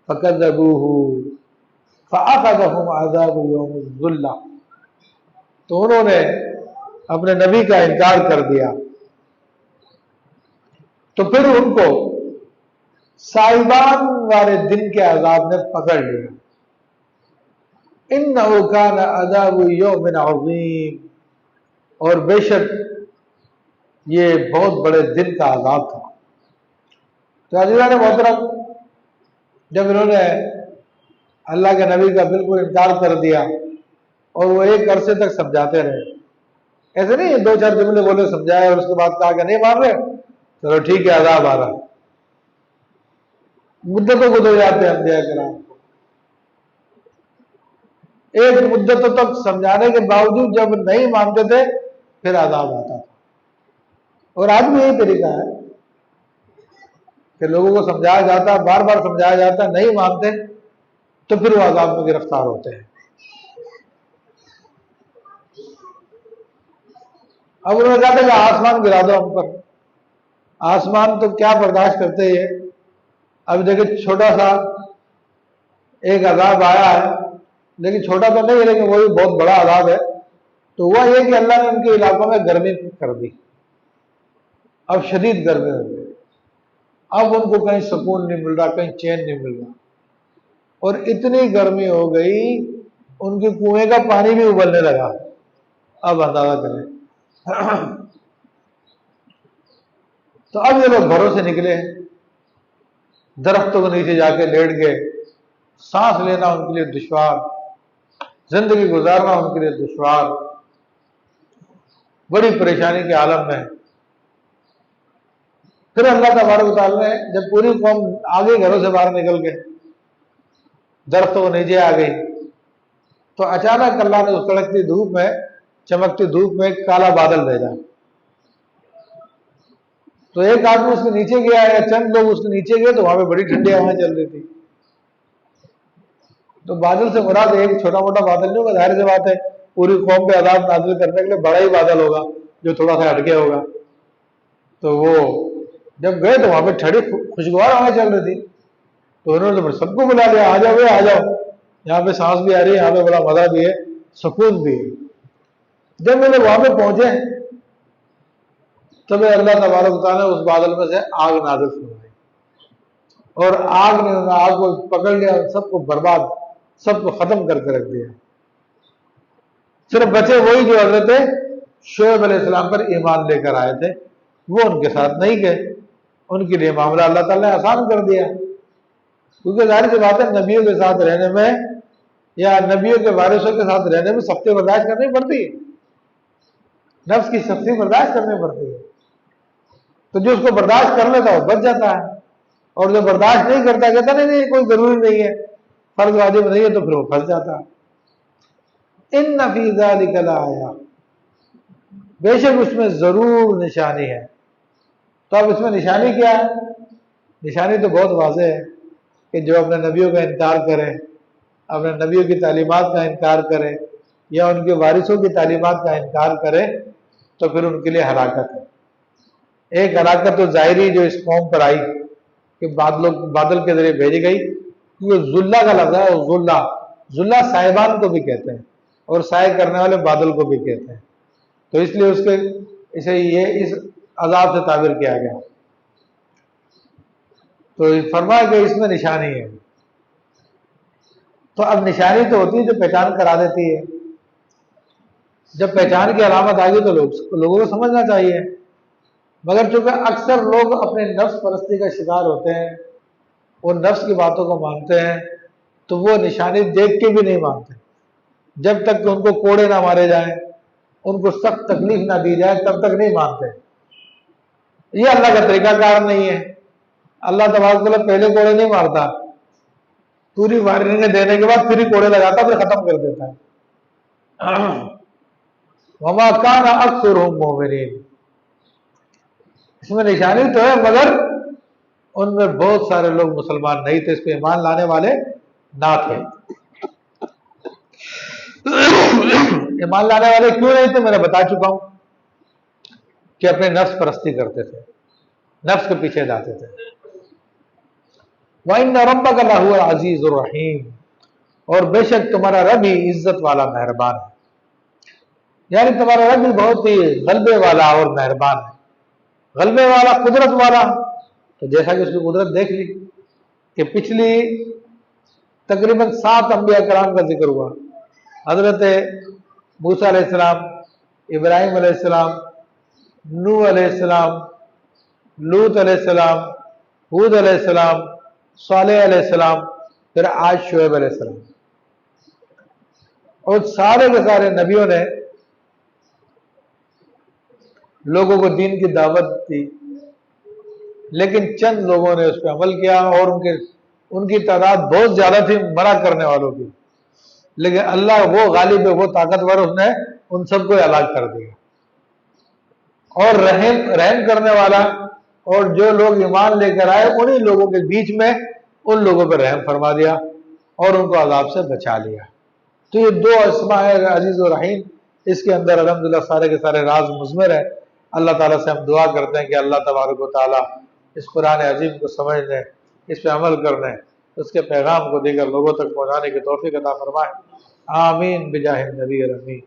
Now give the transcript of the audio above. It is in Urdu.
فَكَذَّبُوهُ فَأَخَذَهُمْ عَذَابُ يَوْمِ الظُّلَّةِ، تو انہوں نے اپنے نبی کا انکار کر دیا تو پھر ان کو سائبان والے دن کے عذاب نے پکڑ لیا. إِنَّهُ كَانَ عَذَابُ يَوْمٍ عَظِيمٍ، اور بے شک یہ بہت بڑے دن کا عذاب تھا. تو عزیزان محترم، جب انہوں نے اللہ کے نبی کا بالکل انکار کر دیا اور وہ ایک عرصے تک سمجھاتے رہے، ایسے نہیں دو چار جملے بولے سمجھائے اور اس کے بعد کہا کہ نہیں مان رہے، چلو ٹھیک ہے عذاب آ رہا. مدتوں گزر جاتے ہیں انبیاء کرام کو، ایک مدتوں تک سمجھانے کے باوجود جب نہیں مانتے تھے پھر عذاب آتا تھا. اور آج بھی یہی طریقہ ہے کہ لوگوں کو سمجھایا جاتا ہے، بار بار سمجھایا جاتا ہے، نہیں مانتے تو پھر وہ عذاب میں گرفتار ہوتے ہیں. اب انہوں نے کہا تھا کہ آسمان گرا دو ہم پر. آسمان تو کیا برداشت کرتے یہ. اب دیکھیں چھوٹا سا ایک عذاب آیا ہے، لیکن چھوٹا تو نہیں ہے لیکن وہ بھی بہت بڑا عذاب ہے. تو ہوا یہ کہ اللہ نے ان کے علاقوں میں گرمی کر دی، اب شدید گرمی ہو گئی. اب ان کو کہیں سکون نہیں مل رہا، کہیں چین نہیں مل رہا، اور اتنی گرمی ہو گئی ان کے کنویں کا پانی بھی ابلنے لگا. اب اندازہ کریں. تو اب یہ لوگ گھروں سے نکلے، درختوں کے نیچے جا کے لیٹ گئے. سانس لینا ان کے لیے دشوار، زندگی گزارنا ان کے لیے دشوار، بڑی پریشانی کے عالم میں. پھر اللہ تبارک و تعالیٰ نے جب پوری قوم آگے گھروں سے باہر نکل کے درختوں کو نیچے آ گئی تو اچانک اللہ نے اس کڑکتی دھوپ میں، چمکتی دھوپ میں ایک کالا بادل بھیجا. تو ایک آدمی اس کے نیچے گیا یا چند لوگ اس کے نیچے گئے تو وہاں پہ بڑی ٹھنڈی ہوائیں چل رہی تھی. تو بادل سے مراد ایک چھوٹا موٹا بادل نہیں ہوگا، ظاہر سی بات ہے پوری قوم پہ عذاب نازل کرنے کے لیے بڑا ہی بادل ہوگا جو تھوڑا سا ہٹ گیا ہوگا. تو وہ جب گئے تو وہاں پہ ٹھنڈی خوشگوار ہوائیں چل رہی تھی. تو انہوں نے سب کو بلا لیا، آ جاؤ آ جاؤ، یہاں پہ سانس بھی آ رہی ہے، یہاں پہ بڑا مزہ بھی ہے، سکون بھی ہے. جب وہ لوگ وہاں پہ پہنچے تب اللہ تبارک و تعالیٰ نے اس بادل میں سے آگ نازل فرمائی، اور آگ نے آگ کو پکڑ لیا، سب کو برباد، سب کو ختم کر کے رکھ دیا. صرف بچے وہی جو حضرت شعیب علیہ السلام پر ایمان لے کر آئے تھے، وہ ان کے ساتھ نہیں گئے. ان کے لیے معاملہ اللہ تعالیٰ نے آسان کر دیا، کیونکہ ظاہر سی بات ہے نبیوں کے ساتھ رہنے میں یا نبیوں کے وارثوں کے ساتھ رہنے میں سختی برداشت کرنی پڑتی ہے، نفس کی سختی برداشت کرنی پڑتی ہے. تو جو اس کو برداشت کر لیتا وہ بچ جاتا ہے، اور جو برداشت نہیں کرتا کہتا نہیں کوئی ضروری نہیں ہے، فرض واجب نہیں ہے، تو پھر وہ پھنس جاتا ہے. ان فی ذلک لآیہ، بے شک اس میں ضرور نشانی ہے. تو اب اس میں نشانی کیا ہے؟ نشانی تو بہت واضح ہے کہ جو اپنے نبیوں کا انکار کرے، اپنے نبیوں کی تعلیمات کا انکار کرے یا ان کے وارثوں کی تعلیمات کا انکار کرے تو پھر ان کے لیے ہلاکت ہے. ایک ہلاکت تو ظاہری جو اس قوم پر آئی کہ بادل کے ذریعے بھیجی گئی، کیونکہ ذلہ کا لفظ ہے، ذلہ صاحبان کو بھی کہتے ہیں اور سائے کرنے والے بادل کو بھی کہتے ہیں. تو اس لیے اسے یہ اس عذاب سے تعبیر کیا گیا. تو فرمایا کہ اس میں نشانی ہے. تو اب نشانی تو ہوتی ہے جو پہچان کرا دیتی ہے. جب پہچان کی علامت آ گئی تو لوگوں کو سمجھنا چاہیے، مگر چونکہ اکثر لوگ اپنے نفس پرستی کا شکار ہوتے ہیں، وہ نفس کی باتوں کو مانتے ہیں، تو وہ نشانی دیکھ کے بھی نہیں مانتے. جب تک کہ ان کو کوڑے نہ مارے جائیں، ان کو سخت تکلیف نہ دی جائے، تب تک نہیں مانتے. یہ اللہ کا طریقہ کار نہیں ہے. اللہ تبارک و تعالیٰ پہلے کوڑے نہیں مارتا، پوری وارننگ دینے کے بعد پھر ہی کوڑے لگاتا، پھر ختم کر دیتا ہے. وما کان اکثرهم مؤمنین، اس میں نشانی تو ہے مگر ان میں بہت سارے لوگ مسلمان نہیں تھے، اس پہ ایمان لانے والے نہ تھے. ایمان لانے والے کیوں نہیں تھے؟ میں نے بتا چکا ہوں کہ اپنے نفس پرستی کرتے تھے، نفس کے پیچھے جاتے تھے. وَإِنَّ رَبَّكَ لَهُوَ الْعَزِيزُ الرَّحِيمُ، اور بے شک تمہارا رب ہی عزت والا مہربان ہے، یعنی تمہارا رب بھی بہت ہی غلبے والا اور مہربان ہے۔ غلبے والا، قدرت والا، تو جیسا کہ اس کی قدرت دیکھ لی کہ پچھلی تقریباً 7 انبیاء کرام کا ذکر ہوا، حضرت موسیٰ علیہ السلام، ابراہیم علیہ السلام، نوح علیہ السلام، لوط علیہ السلام، ہود علیہ السلام، صالح علیہ السلام، پھر آج شعیب علیہ السلام، اور سارے کے سارے نبیوں نے لوگوں کو دین کی دعوت دی، لیکن چند لوگوں نے اس پہ عمل کیا، اور ان کی تعداد بہت زیادہ تھی منع کرنے والوں کی، لیکن اللہ وہ غالب ہے، وہ طاقتور، اس نے ان سب کو ہلاک کر دیا، اور رحم کرنے والا، اور جو لوگ ایمان لے کر آئے انہی لوگوں کے بیچ میں ان لوگوں پر رحم فرما دیا اور ان کو عذاب سے بچا لیا۔ تو یہ 2 اسماء ہے، عزیز و رحیم، اس کے اندر الحمدللہ سارے کے سارے راز مضمر ہیں۔ اللہ تعالیٰ سے ہم دعا کرتے ہیں کہ اللہ تبارک و تعالیٰ اس قرآن عظیم کو سمجھنے، اس پہ عمل کرنے، اس کے پیغام کو دیگر لوگوں تک پہنچانے کی توفیق عطا فرمائے، آمین بجاہ النبی الامین۔